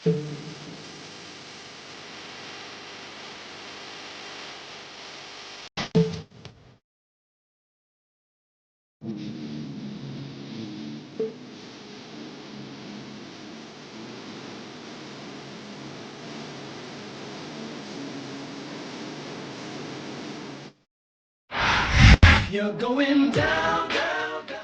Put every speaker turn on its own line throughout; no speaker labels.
You're going down, down, down.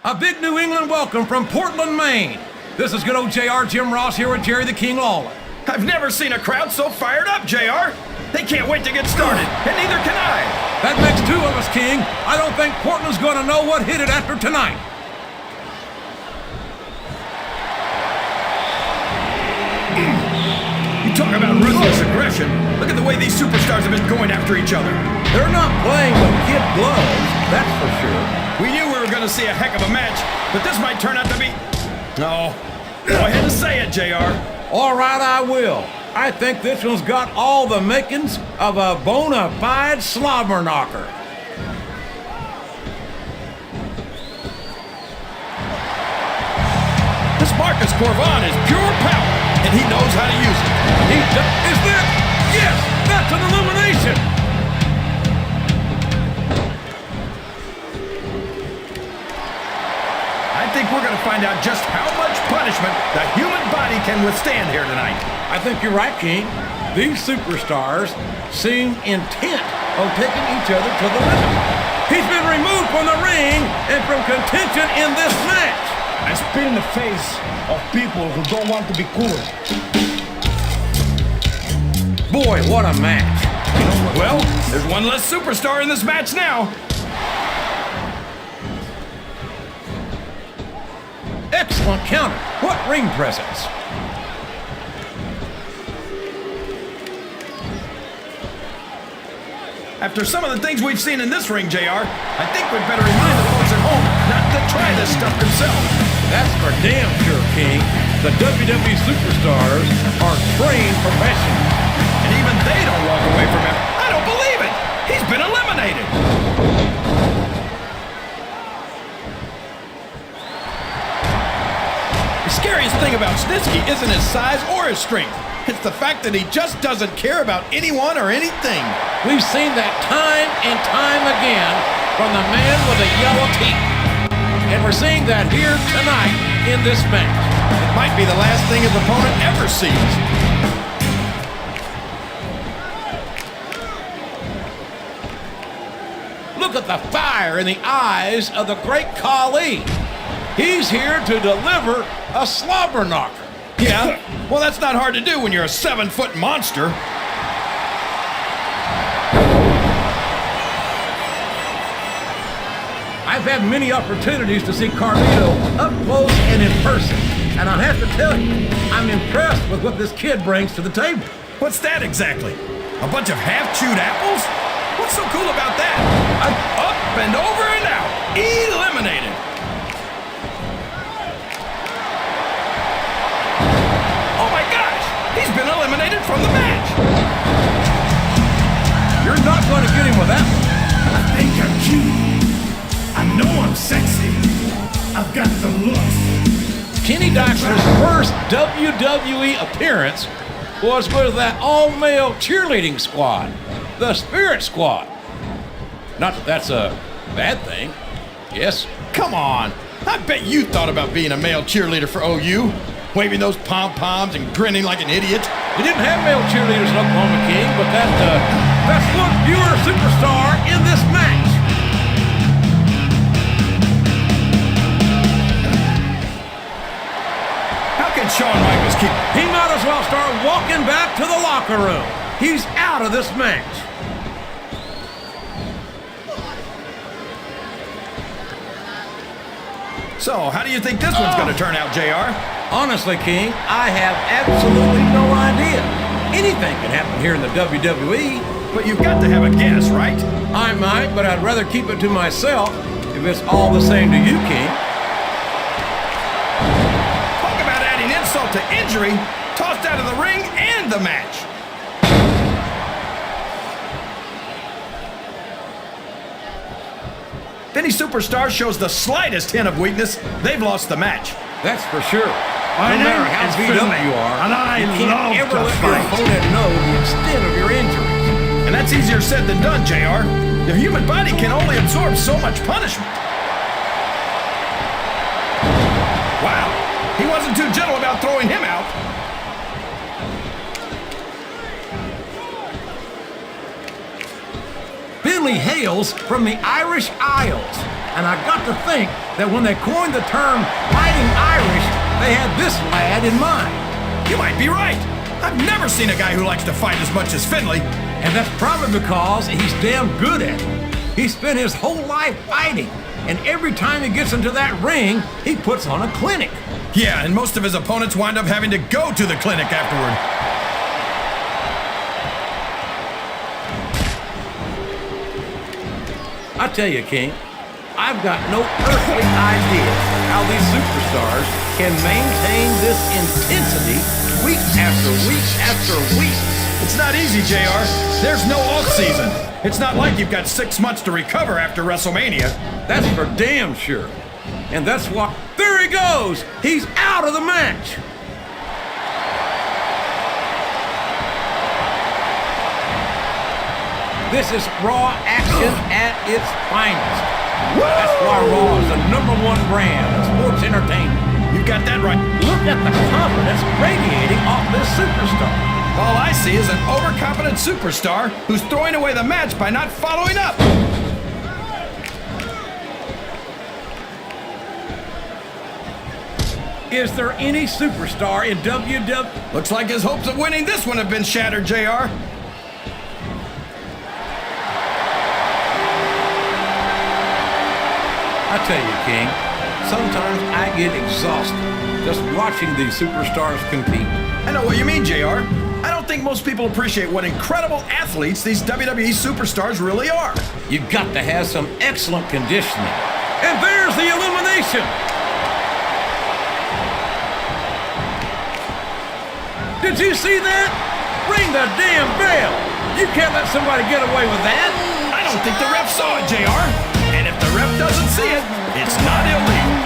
A big New England welcome from Portland, Maine. This is good old JR Jim Ross here with Jerry the King Lawler.
I've never seen a crowd so fired up, JR. They can't wait to get started, and neither can I.
That makes two of us, King. I don't think Portland's going to know what hit it after tonight.
You talk about ruthless aggression. Look at the way these superstars have been going after each other.
They're not playing with kid gloves, that's for sure.
We knew we were going to see a heck of a match, but this might turn out to be... No. Go ahead and say it, JR.
All right, I will. I think this one's got all the makings of a bona fide slobber knocker.
This Marcus Corvon is pure power, and he knows how to use it.
Is that? Yes, that's an elimination.
I think we're going to find out just how much punishment the human body can withstand here tonight.
I think you're right, King. These superstars seem intent on taking each other to the limit. He's been removed from the ring and from contention in this match.
I spit in the face of people who don't want to be cool.
Boy, what a match.
Well, there's one less superstar in this match now.
Excellent counter. What ring presence.
After some of the things we've seen in this ring, JR, I think we'd better remind the folks at home not to try this stuff themselves.
That's for damn sure, King. The WWE superstars are trained professionals.
And even they don't walk away from him. I don't believe it. He's been eliminated. The scariest thing about Snitsky isn't his size or his strength. It's the fact that he just doesn't care about anyone or anything.
We've seen that time and time again from the man with the yellow teeth. And we're seeing that here tonight in this match.
It might be the last thing his opponent ever sees.
Look at the fire in the eyes of the great Khali. He's here to deliver a slobber knocker.
Yeah, well, that's not hard to do when you're a 7-foot monster.
I've had many opportunities to see Carlito up close and in person, and I have to tell you, I'm impressed with what this kid brings to the table.
What's that exactly? A bunch of half-chewed apples? What's so cool about that? Up and over and out. Eliminated. Oh my gosh! He's been eliminated from the match.
You're not going to get him with that one.
I think I'm cute. I know I'm sexy. I've got the looks.
Kenny Doxter's first WWE appearance was with that all-male cheerleading squad, the Spirit Squad. Not that that's a bad thing. Yes?
Come on. I bet you thought about being a male cheerleader for OU. Waving those pom-poms and grinning like an idiot.
We didn't have male cheerleaders in Oklahoma, King, but that's one viewer superstar in this match.
How can Shawn Michaels keep...
He might as well start walking back to the locker room. He's out of this match.
So, how do you think this one's going to turn out, JR?
Honestly, King, I have absolutely no idea. Anything can happen here in the WWE.
but you've got to have a guess, right?
I might, but I'd rather keep it to myself if it's all the same to you, King.
Talk about adding insult to injury. Tossed out of the ring and the match. If any superstar shows the slightest hint of weakness, they've lost the match.
That's for sure.
My
No matter
name
how
is
beat up
Finley,
you are,
and I
you can't
love
ever
to
let your
fight.
opponent know the extent of your injuries.
And that's easier said than done, JR. The human body can only absorb so much punishment. Wow, he wasn't too gentle about throwing him out.
Finley hails from the Irish Isles, and I got to think that when they coined the term Fighting Irish, they had this lad in mind.
You might be right. I've never seen a guy who likes to fight as much as Finley.
And that's probably because he's damn good at it. He spent his whole life fighting, and every time he gets into that ring, he puts on a clinic.
Yeah, and most of his opponents wind up having to go to the clinic afterward.
I tell you, King, I've got no earthly idea how these superstars can maintain this intensity week after week after week.
It's not easy, JR. There's no off-season. It's not like you've got 6 months to recover after WrestleMania.
That's for damn sure. And that's why... There he goes! He's out of the match! This is Raw action at its finest. That's why Raw is the #1 brand of sports entertainment.
You got that right.
Look at the confidence radiating off this superstar.
All I see is an overconfident superstar who's throwing away the match by not following up.
Is there any superstar in WWE?
Looks like his hopes of winning this one have been shattered, JR.
I tell you, King, sometimes I get exhausted just watching these superstars compete.
I know what you mean, JR. I don't think most people appreciate what incredible athletes these WWE superstars really are.
You got to have some excellent conditioning. And there's the elimination. Did you see that? Ring the damn bell. You can't let somebody get away with that.
I don't think the ref saw it, JR. And if the ref doesn't see it, it's not illegal.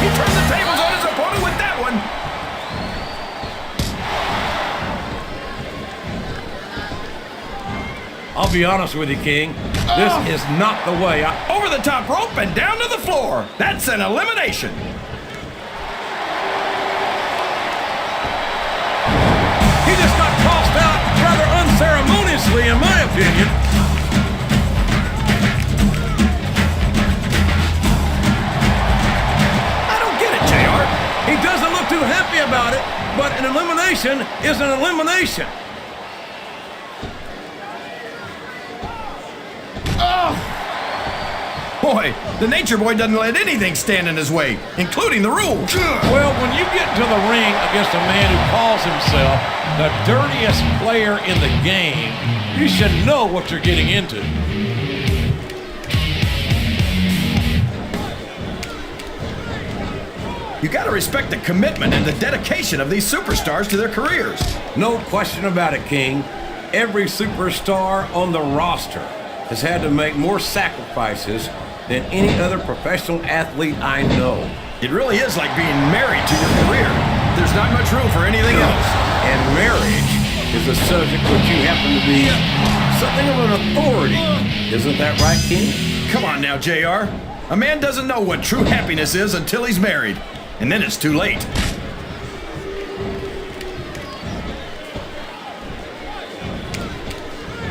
He turned the tables on his opponent with that one.
I'll be honest with you, King. This is not the way I...
Over the top rope and down to the floor. That's an elimination.
He just got tossed out rather unceremoniously, in my opinion.
I don't get it, JR.
He doesn't look too happy about it, but an elimination is an elimination.
Boy, the Nature Boy doesn't let anything stand in his way, including the rules.
Well, when you get to the ring against a man who calls himself the dirtiest player in the game, you should know what you're getting into.
You gotta respect the commitment and the dedication of these superstars to their careers.
No question about it, King. Every superstar on the roster has had to make more sacrifices than any other professional athlete I know.
It really is like being married to your career. There's not much room for anything else.
And marriage is a subject which you happen to be something of an authority. Isn't that right, King?
Come on now, JR. A man doesn't know what true happiness is until he's married. And then it's too late.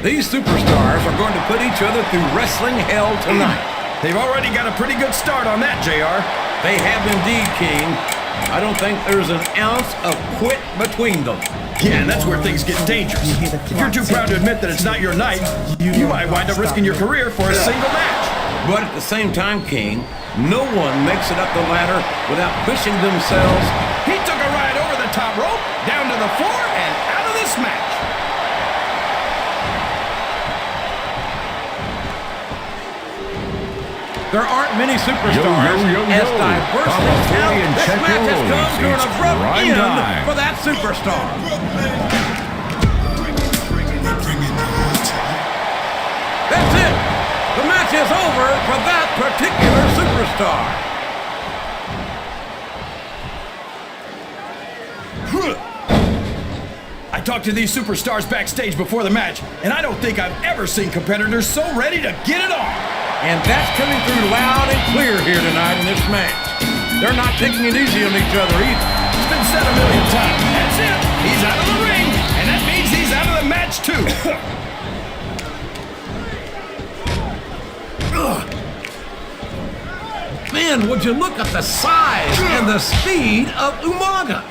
These superstars are going to put each other through wrestling hell tonight.
They've already got a pretty good start on that, JR.
They have indeed, King. I don't think there's an ounce of quit between them.
Yeah, and that's where things get dangerous. If you're too proud to admit that it's not your night, you might wind up risking your career for a single match.
But at the same time, King, no one makes it up the ladder without pushing themselves.
He took a ride over the top rope, down to the floor, and out of this match.
There aren't many superstars as diverse as talented. This match has come to an abrupt end for that superstar. That's it. The match is over for that particular superstar.
I talked to these superstars backstage before the match, and I don't think I've ever seen competitors so ready to get it on.
And that's coming through loud and clear here tonight in this match. They're not taking it easy on each other either.
It's been said a million times. That's it. He's out of the ring, and that means he's out of the match too.
Man, would you look at the size and the speed of Umaga?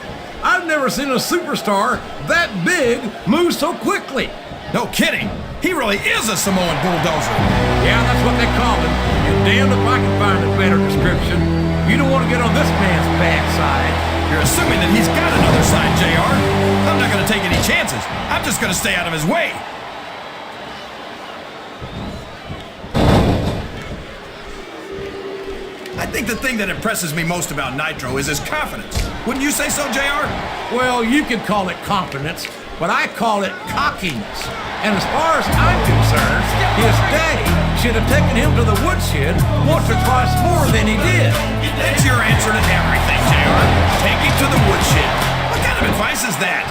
I've never seen a superstar that big move so quickly.
No kidding. He really is a Samoan bulldozer.
Yeah, that's what they call him. And damned if I can find a better description. You don't want to get on this man's bad side.
You're assuming that he's got another side, JR. I'm not going to take any chances. I'm just going to stay out of his way. I think the thing that impresses me most about Nitro is his confidence. Wouldn't you say so, JR?
Well, you could call it confidence, but I call it cockiness. And as far as I'm concerned, his daddy should have taken him to the woodshed once or twice more than he did.
That's your answer to everything, JR. Take him to the woodshed. What kind of advice is that?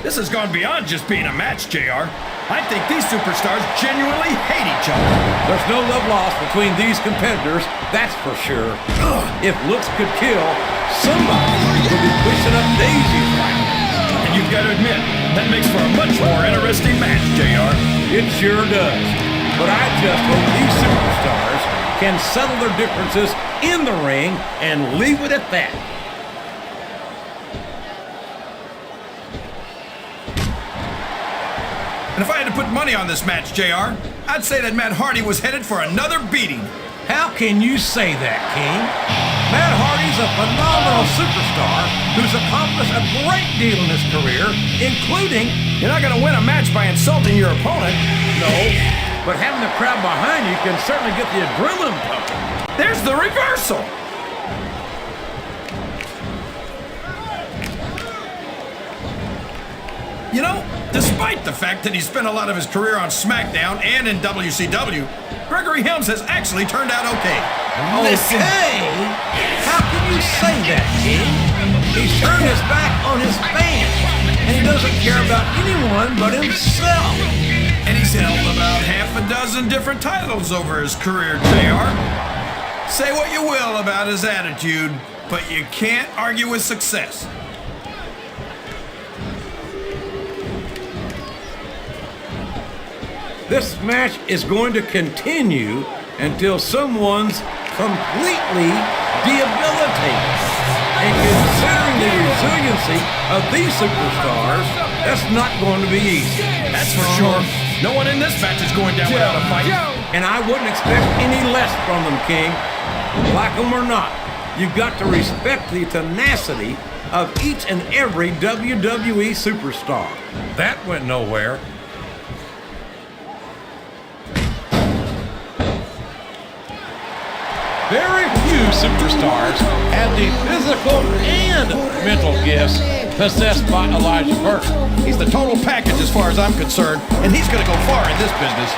This has gone beyond just being a match, JR. I think these superstars genuinely hate each other.
There's no love lost between these competitors, that's for sure. If looks could kill, somebody would be pushing up daisies right now.
And you've got to admit, that makes for a much more interesting match, JR.
It sure does. But I just hope these superstars can settle their differences in the ring and leave it at that.
And if I had to put money on this match, JR, I'd say that Matt Hardy was headed for another beating.
How can you say that, King? Matt Hardy's a phenomenal superstar who's accomplished a great deal in his career, including...
You're not going to win a match by insulting your opponent.
No, but having the crowd behind you can certainly get the adrenaline pumping.
There's the reversal. You know, despite the fact that he spent a lot of his career on SmackDown and in WCW, Gregory Helms has actually turned out okay.
Okay? How can you say that, King? He's turned his back on his fans, and he doesn't care about anyone but himself.
And he's held about half a dozen different titles over his career, JR. Say what you will about his attitude, but you can't argue with success.
This match is going to continue until someone's completely debilitated. And considering the resiliency of these superstars, that's not going to be easy.
That's for sure. No one in this match is going down without a fight.
And I wouldn't expect any less from them, King. Like them or not, you've got to respect the tenacity of each and every WWE superstar. That went nowhere. Very few superstars have the physical and mental gifts possessed by Elijah Burke.
He's the total package as far as I'm concerned, and he's going to go far in this business.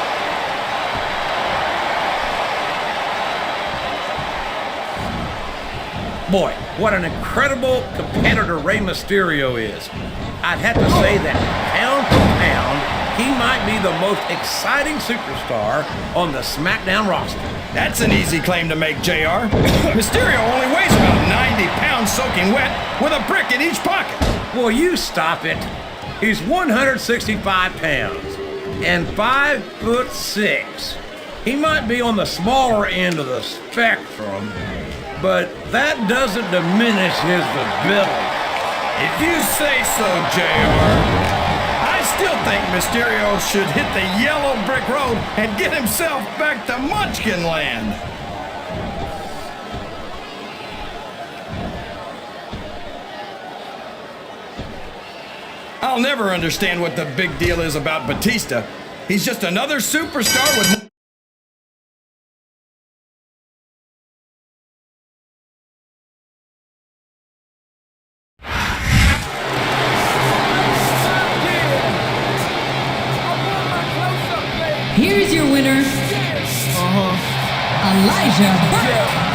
Boy, what an incredible competitor Rey Mysterio is. I'd have to say that pound for pound, he might be the most exciting superstar on the SmackDown roster.
That's an easy claim to make, JR. Mysterio only weighs about 90 pounds soaking wet with a brick in each pocket.
Well, you stop it. He's 165 pounds and 5'6". He might be on the smaller end of the spectrum, but that doesn't diminish his ability.
If you say so, JR. I still think Mysterio should hit the yellow brick road and get himself back to Munchkin Land. I'll never understand what the big deal is about Batista. He's just another superstar with...
Here's your winner, Elijah Burke.